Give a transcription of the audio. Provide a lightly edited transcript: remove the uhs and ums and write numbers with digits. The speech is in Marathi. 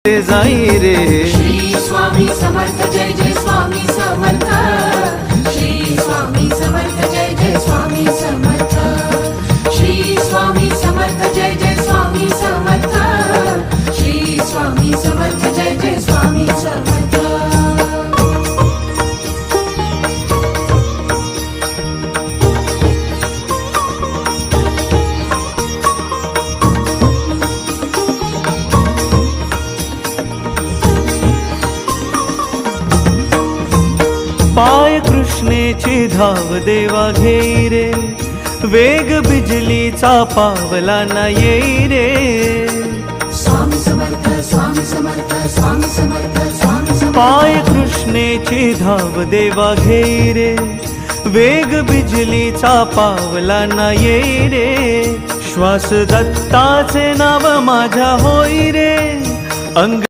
जाई रे। श्री स्वामी समर्थ जय जय स्वामी समर्थ। श्री स्वामी समर्थ जय जय स्वामी समर्थ। श्री स्वामी समर्थ जय जय स्वामी समर्थ। श्री स्वामी समर्थ जय जय स्वामी समर्थ। पाय कृष्णेची धाव देवा घेई रे, वेग बिजलीचा पावला ना येई रे। स्वामी समर्थ स्वामी समर्थ स्वामी समर्थ स्वामी समर्थ। पाय कृष्णेची धाव देवा घेई रे, वेग बिजलीचा पावला ना येई रे। श्वास दत्ताचे नाव माझ्या होई रे, अंग